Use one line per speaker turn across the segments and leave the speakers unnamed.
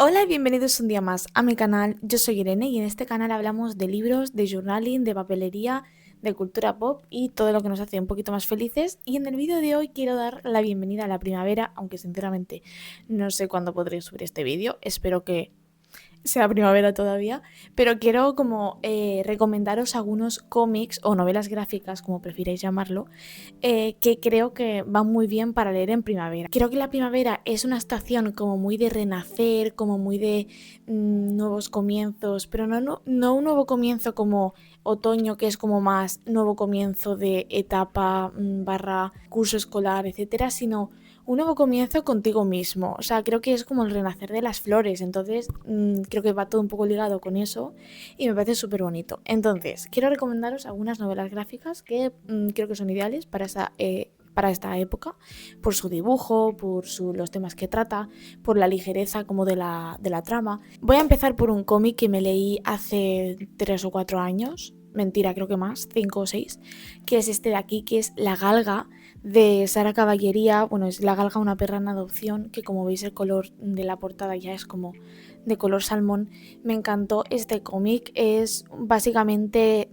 Hola y bienvenidos un día más a mi canal. Yo soy Irene y en este canal hablamos de libros, de journaling, de papelería, de cultura pop y todo lo que nos hace un poquito más felices. Y en el vídeo de hoy quiero dar la bienvenida a la primavera, aunque sinceramente no sé cuándo podré subir este vídeo. Espero que sea primavera todavía, pero quiero como recomendaros algunos cómics o novelas gráficas, como prefiráis llamarlo, que creo que van muy bien para leer en primavera. Creo que la primavera es una estación como muy de renacer, como muy de nuevos comienzos, pero no un nuevo comienzo como otoño, que es como más nuevo comienzo de etapa barra curso escolar, etcétera, sino un nuevo comienzo contigo mismo. O sea, creo que es como el renacer de las flores. Entonces, creo que va todo un poco ligado con eso y me parece súper bonito. Entonces, quiero recomendaros algunas novelas gráficas que creo que son ideales para esta época, por su dibujo, los temas que trata, por la ligereza como de la trama. Voy a empezar por un cómic que me leí hace 3 o 4 años, mentira, creo que más, 5 o 6, que es este de aquí, que es La Galga, de Sara Caballería. Bueno, es La Galga, una perra en adopción, que como veis el color de la portada ya es como de color salmón. Me encantó este cómic, es básicamente...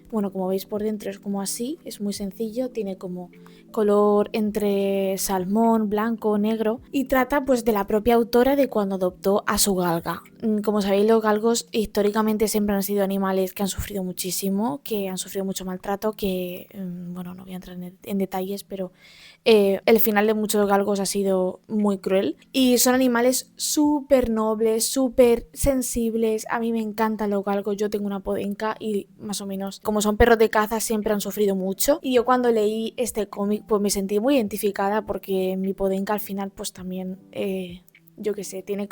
bueno, como veis por dentro es como así, es muy sencillo, tiene como color entre salmón, blanco, negro y trata pues de la propia autora de cuando adoptó a su galga. Como sabéis, los galgos históricamente siempre han sido animales que han sufrido muchísimo, que han sufrido mucho maltrato, que bueno, no voy a entrar en detalles, pero el final de muchos galgos ha sido muy cruel y son animales súper nobles, súper sensibles. A mí me encantan los galgos, yo tengo una podenca y más o menos como son perros de caza siempre han sufrido mucho y yo cuando leí este cómic pues me sentí muy identificada porque mi podenca al final pues también yo qué sé, tienen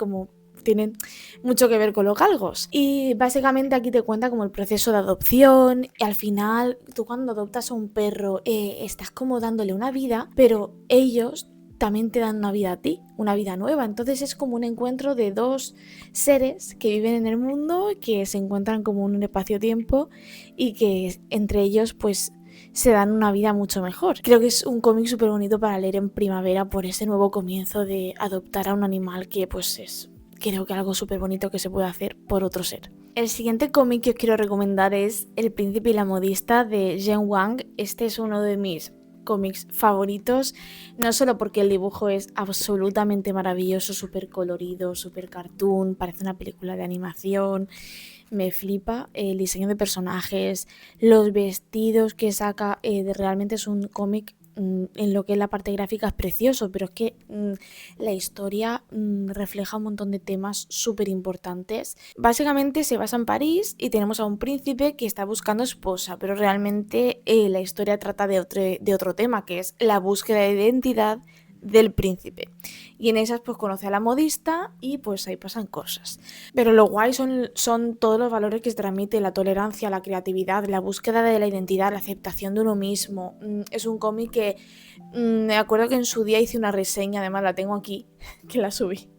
mucho que ver con los galgos. Y básicamente aquí te cuenta como el proceso de adopción y al final tú cuando adoptas a un perro estás como dándole una vida, pero ellos también te dan una vida a ti, una vida nueva. Entonces es como un encuentro de dos seres que viven en el mundo, que se encuentran como en un espacio-tiempo y que entre ellos pues se dan una vida mucho mejor. Creo que es un cómic súper bonito para leer en primavera por ese nuevo comienzo de adoptar a un animal que pues es, creo que algo súper bonito que se puede hacer por otro ser. El siguiente cómic que os quiero recomendar es El Príncipe y la Modista de Jen Wang. Este es uno de mis cómics favoritos, no solo porque el dibujo es absolutamente maravilloso, súper colorido, súper cartoon, parece una película de animación, me flipa el diseño de personajes, los vestidos que saca, realmente es un cómic en lo que es la parte gráfica es precioso, pero es que la historia refleja un montón de temas súper importantes. Básicamente se basa en París y tenemos a un príncipe que está buscando esposa, pero realmente la historia trata de otro tema, que es la búsqueda de identidad del príncipe. Y en esas pues conoce a la modista y pues ahí pasan cosas. Pero lo guay son todos los valores que se transmite, la tolerancia, la creatividad, la búsqueda de la identidad, la aceptación de uno mismo. Es un cómic que me acuerdo que en su día hice una reseña, además la tengo aquí, que la subí.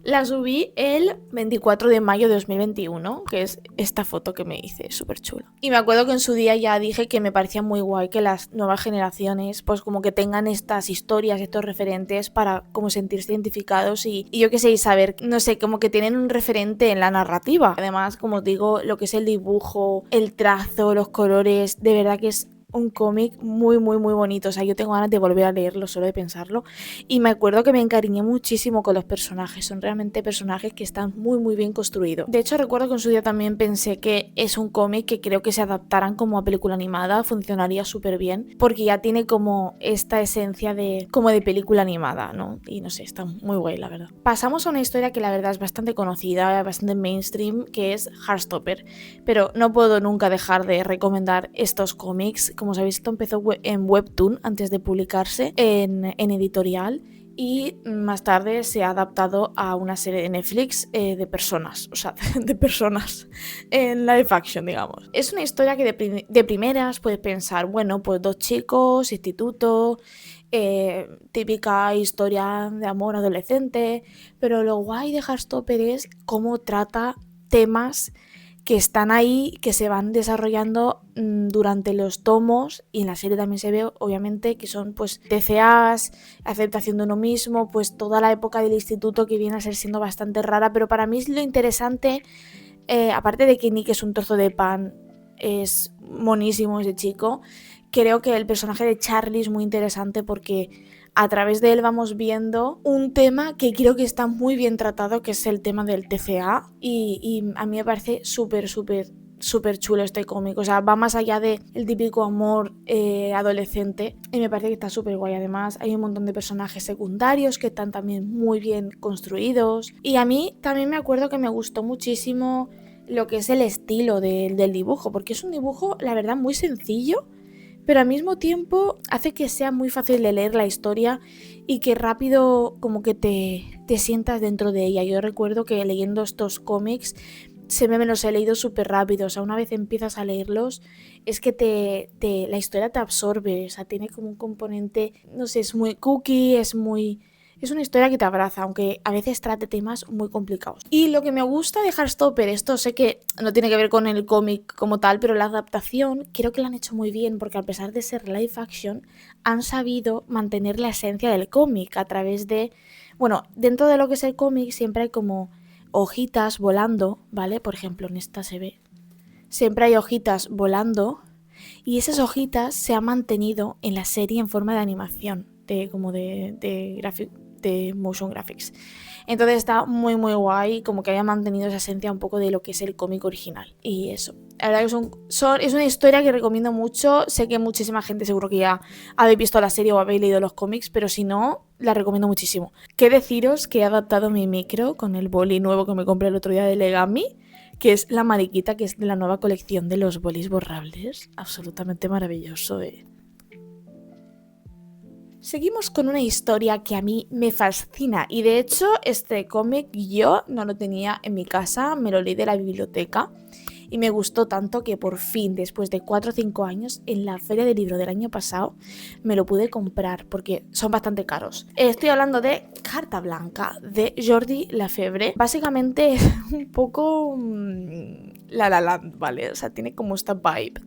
La subí el 24 de mayo de 2021, que es esta foto que me hice, súper chula. Y me acuerdo que en su día ya dije que me parecía muy guay que las nuevas generaciones pues como que tengan estas historias, estos referentes para como sentirse identificados y yo qué sé, y saber, no sé, como que tienen un referente en la narrativa. Además, como os digo, lo que es el dibujo, el trazo, los colores, de verdad que es un cómic muy, muy, muy bonito. O sea, yo tengo ganas de volver a leerlo solo de pensarlo. Y me acuerdo que me encariñé muchísimo con los personajes. Son realmente personajes que están muy, muy bien construidos. De hecho, recuerdo que en su día también pensé que es un cómic que creo que se adaptaran como a película animada funcionaría súper bien. Porque ya tiene como esta esencia de como de película animada, ¿no? Y no sé, está muy guay, la verdad. Pasamos a una historia que la verdad es bastante conocida, bastante mainstream, que es Heartstopper. Pero no puedo nunca dejar de recomendar estos cómics. Como sabéis, esto empezó en Webtoon antes de publicarse en editorial y más tarde se ha adaptado a una serie de Netflix de personas, o sea, de personas en live action, digamos. Es una historia que de primeras puedes pensar, bueno, pues dos chicos, instituto, típica historia de amor adolescente, pero lo guay de Heartstopper es cómo trata temas que están ahí, que se van desarrollando durante los tomos, y en la serie también se ve obviamente que son pues TCAs, aceptación de uno mismo, pues toda la época del instituto que viene a ser siendo bastante rara, pero para mí es lo interesante, aparte de que Nick es un trozo de pan, es monísimo ese chico, creo que el personaje de Charlie es muy interesante porque a través de él vamos viendo un tema que creo que está muy bien tratado, que es el tema del TCA, y a mí me parece súper chulo este cómic. O sea, va más allá del típico amor adolescente, y me parece que está súper guay. Además, hay un montón de personajes secundarios que están también muy bien construidos, y a mí también me acuerdo que me gustó muchísimo lo que es el estilo del dibujo, porque es un dibujo, la verdad, muy sencillo, pero al mismo tiempo hace que sea muy fácil de leer la historia y que rápido como que te sientas dentro de ella. Yo recuerdo que leyendo estos cómics siempre me los he leído súper rápido, o sea, una vez empiezas a leerlos es que la historia te absorbe, o sea, tiene como un componente, no sé, es muy cookie, es una historia que te abraza, aunque a veces trate temas muy complicados. Y lo que me gusta de Heartstopper, esto sé que no tiene que ver con el cómic como tal, pero la adaptación creo que la han hecho muy bien, porque a pesar de ser live action, han sabido mantener la esencia del cómic a través de... Bueno, dentro de lo que es el cómic siempre hay como hojitas volando, ¿vale? Por ejemplo, en esta se ve. Siempre hay hojitas volando, y esas hojitas se han mantenido en la serie en forma de animación, de motion graphics. Entonces está muy guay, como que haya mantenido esa esencia un poco de lo que es el cómic original. Y eso, la verdad que es una historia que recomiendo mucho. Sé que muchísima gente seguro que ya habéis visto la serie o habéis leído los cómics, pero si no, la recomiendo muchísimo. ¿Qué deciros? Que he adaptado mi micro con el boli nuevo que me compré el otro día de Legami, que es la mariquita, que es de la nueva colección de los bolis borrables. Absolutamente maravilloso, Seguimos con una historia que a mí me fascina, y de hecho este cómic yo no lo tenía en mi casa, me lo leí de la biblioteca y me gustó tanto que por fin, después de 4 o 5 años, en la feria del libro del año pasado me lo pude comprar porque son bastante caros. Estoy hablando de Carta Blanca, de Jordi Lafebre. Básicamente es un poco La La Land, ¿vale? O sea, tiene como esta vibe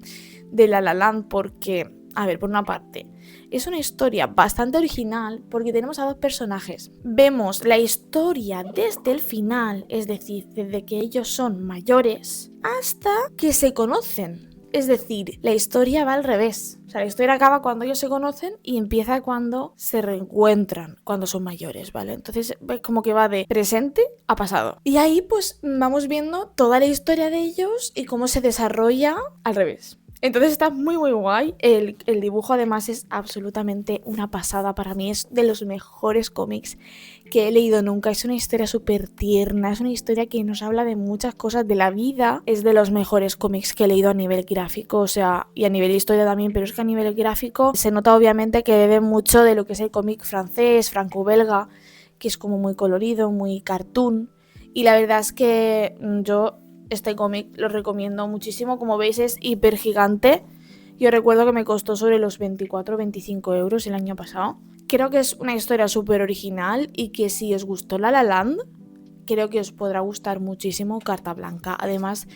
de La La Land porque, a ver, por una parte, es una historia bastante original porque tenemos a dos personajes. Vemos la historia desde el final, es decir, desde que ellos son mayores hasta que se conocen. Es decir, la historia va al revés. O sea, la historia acaba cuando ellos se conocen y empieza cuando se reencuentran, cuando son mayores, ¿vale? Entonces es como que va de presente a pasado. Y ahí pues vamos viendo toda la historia de ellos y cómo se desarrolla al revés. Entonces está muy guay. El dibujo además es absolutamente una pasada. Para mí es de los mejores cómics que he leído nunca. Es una historia súper tierna, es una historia que nos habla de muchas cosas de la vida. Es de los mejores cómics que he leído a nivel gráfico, o sea, y a nivel historia también, pero es que a nivel gráfico se nota obviamente que bebe mucho de lo que es el cómic francés, franco-belga, que es como muy colorido, muy cartoon. Y la verdad es que yo este cómic lo recomiendo muchísimo. Como veis es hiper gigante. Yo recuerdo que me costó sobre los 24 o 25 euros el año pasado. Creo que es una historia súper original y que si os gustó La La Land, creo que os podrá gustar muchísimo Carta Blanca. Además,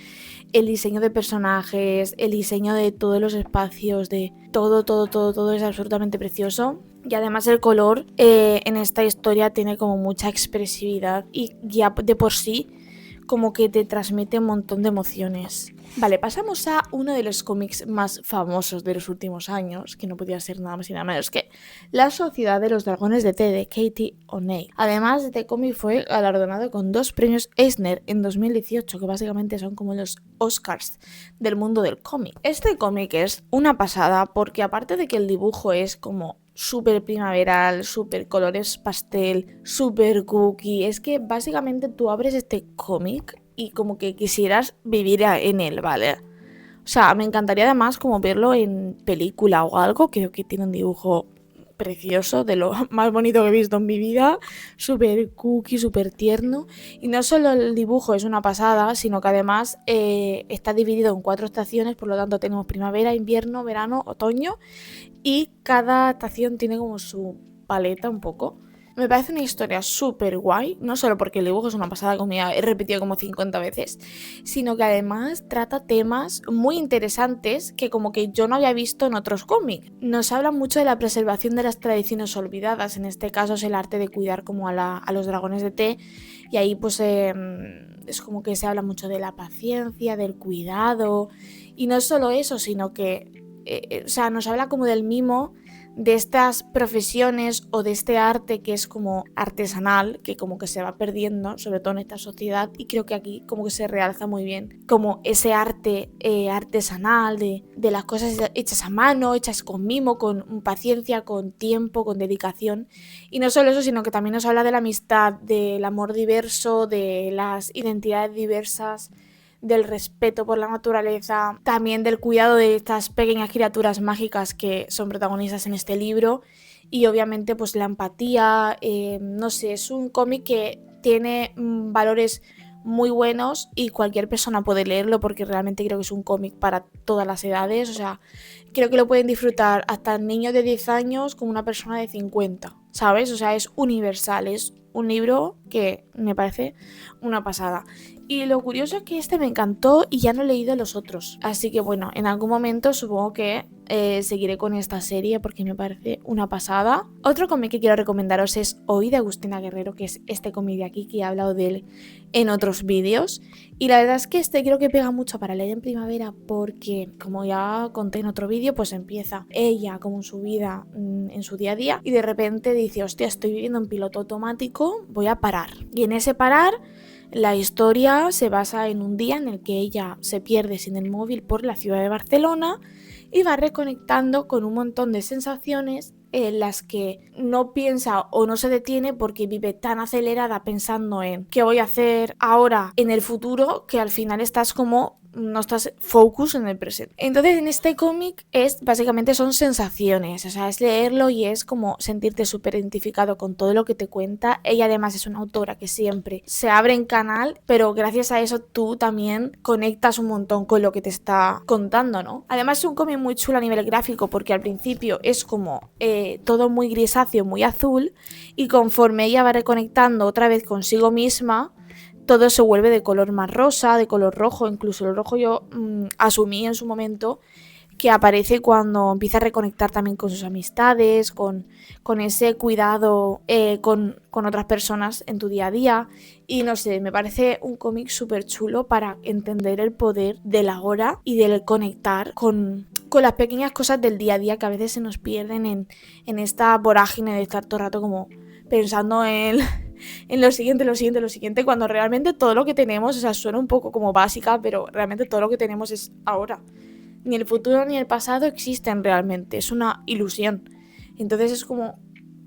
el diseño de personajes, el diseño de todos los espacios, de todo es absolutamente precioso. Y además el color en esta historia tiene como mucha expresividad y ya de por sí como que te transmite un montón de emociones. Vale, pasamos a uno de los cómics más famosos de los últimos años, que no podía ser nada más y nada menos que La Sociedad de los Dragones de Té, de Katie O'Neill. Además, este cómic fue galardonado con 2 premios Eisner en 2018, que básicamente son como los Oscars del mundo del cómic. Este cómic es una pasada porque aparte de que el dibujo es como súper primaveral, súper colores pastel, súper cookie, es que básicamente tú abres este cómic y como que quisieras vivir en él, ¿vale? O sea, me encantaría además como verlo en película o algo. Creo que tiene un dibujo precioso, de lo más bonito que he visto en mi vida, súper cookie, súper tierno. Y no solo el dibujo es una pasada, sino que además está dividido en 4 estaciones, por lo tanto tenemos primavera, invierno, verano, otoño, y cada estación tiene como su paleta un poco. Me parece una historia súper guay, no solo porque el dibujo es una pasada, como ya he repetido como 50 veces, sino que además trata temas muy interesantes que como que yo no había visto en otros cómics. Nos habla mucho de la preservación de las tradiciones olvidadas, en este caso es el arte de cuidar como a los dragones de té, y ahí pues es como que se habla mucho de la paciencia, del cuidado, y no es solo eso, sino que o sea, nos habla como del mimo de estas profesiones o de este arte que es como artesanal, que como que se va perdiendo, sobre todo en esta sociedad, y creo que aquí como que se realza muy bien, como ese arte artesanal de las cosas hechas a mano, hechas con mimo, con paciencia, con tiempo, con dedicación, y no solo eso, sino que también nos habla de la amistad, del amor diverso, de las identidades diversas, del respeto por la naturaleza, también del cuidado de estas pequeñas criaturas mágicas que son protagonistas en este libro, y obviamente pues la empatía, no sé, es un cómic que tiene valores muy buenos y cualquier persona puede leerlo porque realmente creo que es un cómic para todas las edades, o sea, creo que lo pueden disfrutar hasta niños de 10 años como una persona de 50, ¿sabes? O sea, es universal, es un libro que me parece una pasada. Y lo curioso es que este me encantó y ya no he leído los otros. Así que bueno, en algún momento supongo que seguiré con esta serie porque me parece una pasada. Otro cómic que quiero recomendaros es Hoy de Agustina Guerrero, que es este cómic de aquí que he hablado de él en otros vídeos. Y la verdad es que este creo que pega mucho para leer en primavera porque, como ya conté en otro vídeo, pues empieza ella como su vida en su día a día y de repente dice, hostia, estoy viviendo en piloto automático, voy a parar. Y en ese parar la historia se basa en un día en el que ella se pierde sin el móvil por la ciudad de Barcelona y va reconectando con un montón de sensaciones en las que no piensa o no se detiene porque vive tan acelerada pensando en qué voy a hacer ahora en el futuro que al final estás como no estás focus en el presente. Entonces en este cómic es básicamente son sensaciones, o sea, es leerlo y es como sentirte súper identificado con todo lo que te cuenta. Ella además es una autora que siempre se abre en canal, pero gracias a eso tú también conectas un montón con lo que te está contando, ¿no? Además es un cómic muy chulo a nivel gráfico porque al principio es como todo muy grisáceo, muy azul, y conforme ella va reconectando otra vez consigo misma, todo se vuelve de color más rosa, de color rojo. Incluso el rojo yo asumí en su momento que aparece cuando empieza a reconectar también con sus amistades, con ese cuidado con otras personas en tu día a día. Y no sé, me parece un cómic súper chulo para entender el poder de la hora y del conectar con las pequeñas cosas del día a día que a veces se nos pierden en esta vorágine de estar todo el rato como pensando en lo siguiente, cuando realmente todo lo que tenemos, o sea, suena un poco como básica, pero realmente todo lo que tenemos es ahora. Ni el futuro ni el pasado existen realmente, es una ilusión. Entonces es como,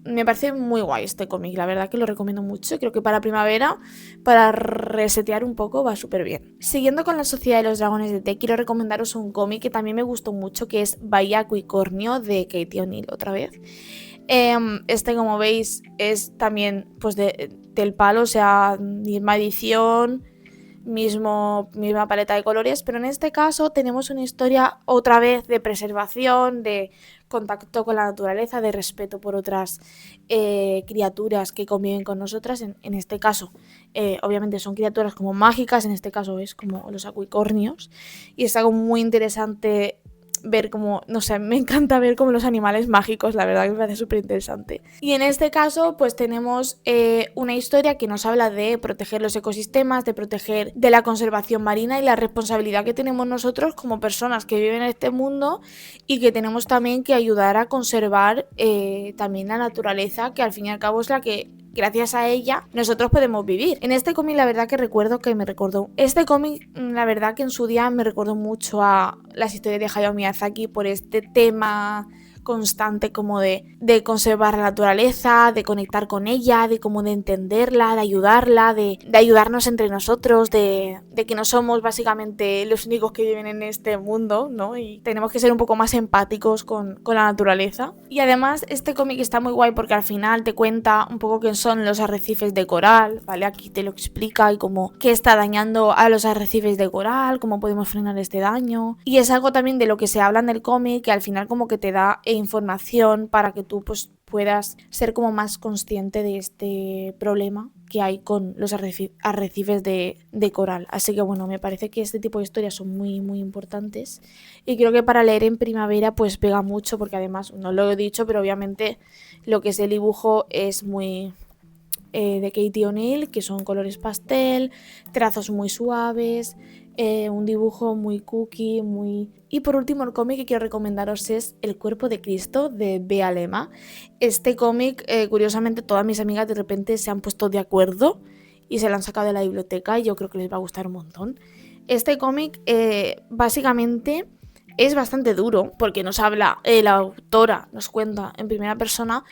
me parece muy guay este cómic, la verdad que lo recomiendo mucho. Creo que para primavera, para resetear un poco, va súper bien. Siguiendo con la Sociedad de los Dragones de Té, quiero recomendaros un cómic que también me gustó mucho, que es Bahía Acuicornio, de Katie O'Neill, otra vez. Este, como veis, es también pues del palo, o sea, misma edición, misma paleta de colores, pero en este caso tenemos una historia otra vez de preservación, de contacto con la naturaleza, de respeto por otras criaturas que conviven con nosotras. En este caso, obviamente son criaturas como mágicas, en este caso es como los acuicornios, y es algo muy interesante ver como, no sé, me encanta ver como los animales mágicos, la verdad que me parece súper interesante. Y en este caso pues tenemos una historia que nos habla de proteger los ecosistemas, de proteger de la conservación marina y la responsabilidad que tenemos nosotros como personas que viven en este mundo y que tenemos también que ayudar a conservar también la naturaleza, que al fin y al cabo es la que gracias a ella nosotros podemos vivir. En este cómic la verdad que recuerdo que me recordó, este cómic la verdad que en su día me recordó mucho a las historias de Hayao Miyazaki por este tema constante como de conservar la naturaleza, de conectar con ella, de como de entenderla, de ayudarla, de ayudarnos entre nosotros, de que no somos básicamente los únicos que viven en este mundo, ¿no? Y tenemos que ser un poco más empáticos con la naturaleza. Y además este cómic está muy guay porque al final te cuenta un poco qué son los arrecifes de coral, ¿vale? Aquí te lo explica y como qué está dañando a los arrecifes de coral, cómo podemos frenar este daño. Y es algo también de lo que se habla en el cómic que al final como que te da información para que tú pues puedas ser como más consciente de este problema que hay con los arrecifes de coral. Así que bueno, me parece que este tipo de historias son muy muy importantes y creo que para leer en primavera pues pega mucho, porque además, no lo he dicho, pero obviamente lo que es el dibujo es muy de Katie O'Neill, que son colores pastel, trazos muy suaves, un dibujo muy cookie, muy... Y por último, el cómic que quiero recomendaros es El cuerpo de Cristo, de Bea Lema. Este cómic, curiosamente, todas mis amigas de repente se han puesto de acuerdo y se lo han sacado de la biblioteca y yo creo que les va a gustar un montón. Este cómic, básicamente, es bastante duro porque nos habla, la autora nos cuenta en primera persona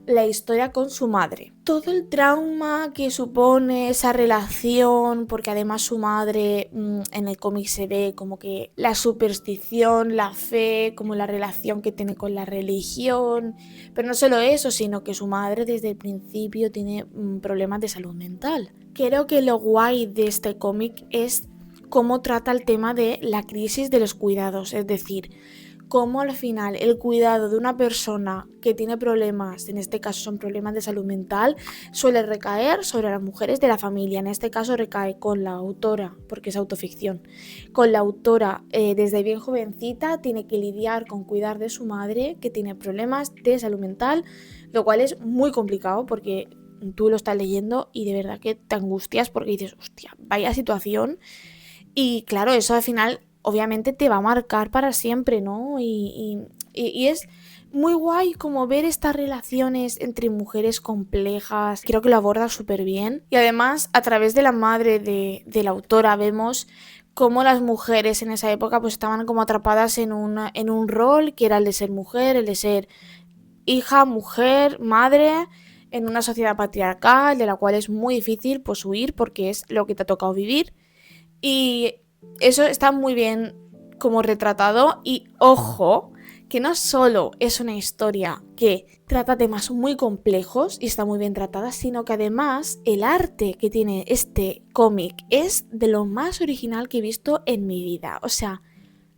la historia con su madre. Todo el trauma que supone esa relación, porque además su madre en el cómic se ve como que la superstición, la fe, como la relación que tiene con la religión. Pero no solo eso, sino que su madre desde el principio tiene problemas de salud mental. Creo que lo guay de este cómic es cómo trata el tema de la crisis de los cuidados, es decir, cómo al final el cuidado de una persona que tiene problemas, en este caso son problemas de salud mental, suele recaer sobre las mujeres de la familia. En este caso recae con la autora, porque es autoficción, con la autora desde bien jovencita tiene que lidiar con cuidar de su madre que tiene problemas de salud mental, lo cual es muy complicado porque tú lo estás leyendo y de verdad que te angustias porque dices, hostia, vaya situación. Y claro, eso al final obviamente te va a marcar para siempre, ¿no? Y es muy guay como ver estas relaciones entre mujeres complejas. Creo que lo aborda súper bien. Y además, a través de la madre de la autora vemos cómo las mujeres en esa época pues estaban como atrapadas en un rol que era el de ser mujer, el de ser hija, mujer, madre, en una sociedad patriarcal de la cual es muy difícil pues huir porque es lo que te ha tocado vivir. Y eso está muy bien como retratado y ojo, que no solo es una historia que trata temas muy complejos y está muy bien tratada, sino que además el arte que tiene este cómic es de lo más original que he visto en mi vida. O sea,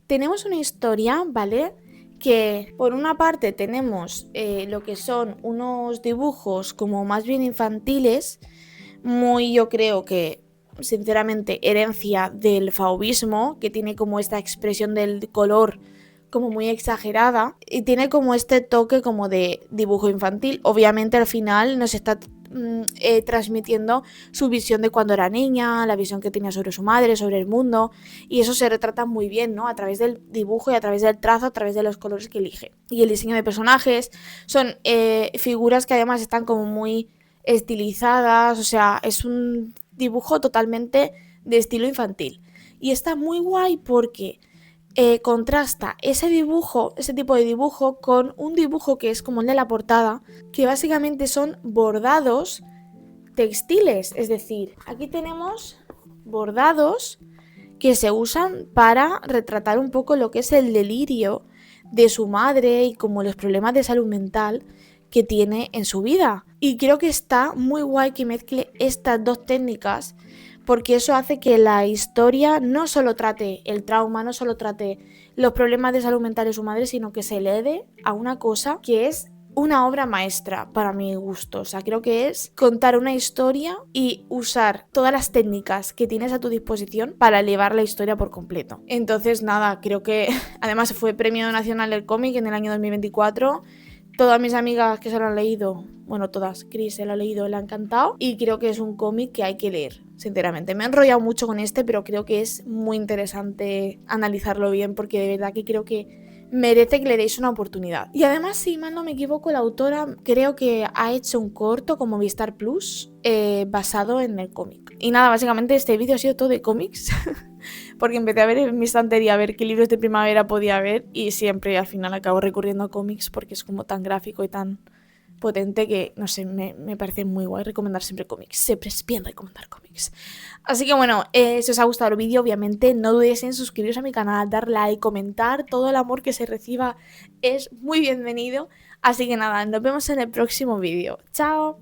tenemos una historia, ¿vale? Que por una parte tenemos lo que son unos dibujos como más bien infantiles, muy yo creo que sinceramente herencia del fauvismo, que tiene como esta expresión del color como muy exagerada y tiene como este toque como de dibujo infantil. Obviamente al final nos está transmitiendo su visión de cuando era niña, la visión que tenía sobre su madre, sobre el mundo, y eso se retrata muy bien, ¿no? A través del dibujo y a través del trazo, a través de los colores que elige. Y el diseño de personajes son figuras que además están como muy estilizadas, o sea, es un dibujo totalmente de estilo infantil. Y está muy guay porque contrasta ese dibujo, ese tipo de dibujo, con un dibujo que es como el de la portada, que básicamente son bordados textiles. Es decir, aquí tenemos bordados que se usan para retratar un poco lo que es el delirio de su madre y como los problemas de salud mental que tiene en su vida. Y creo que está muy guay que mezcle estas dos técnicas, porque eso hace que la historia no solo trate el trauma, no solo trate los problemas de salud mental de su madre, sino que se eleve a una cosa que es una obra maestra para mi gusto. O sea, creo que es contar una historia y usar todas las técnicas que tienes a tu disposición para elevar la historia por completo. Entonces, nada, creo que además fue Premio Nacional del Cómic en el año 2024. Todas mis amigas que se lo han leído, bueno, todas, Chris se lo ha leído, le ha encantado y creo que es un cómic que hay que leer, sinceramente. Me he enrollado mucho con este, pero creo que es muy interesante analizarlo bien porque de verdad que creo que merece que le deis una oportunidad. Y además, si mal no me equivoco, la autora creo que ha hecho un corto como Movistar Plus basado en el cómic. Y nada, básicamente este vídeo ha sido todo de cómics. Porque empecé a ver en mi estantería a ver qué libros de primavera podía ver y siempre al final acabo recurriendo a cómics porque es como tan gráfico y tan potente que, no sé, me parece muy guay recomendar siempre cómics. Siempre es bien recomendar cómics. Así que bueno, si os ha gustado el vídeo, obviamente no dudéis en suscribiros a mi canal, dar like, comentar. Todo el amor que se reciba es muy bienvenido. Así que nada, nos vemos en el próximo vídeo. ¡Chao!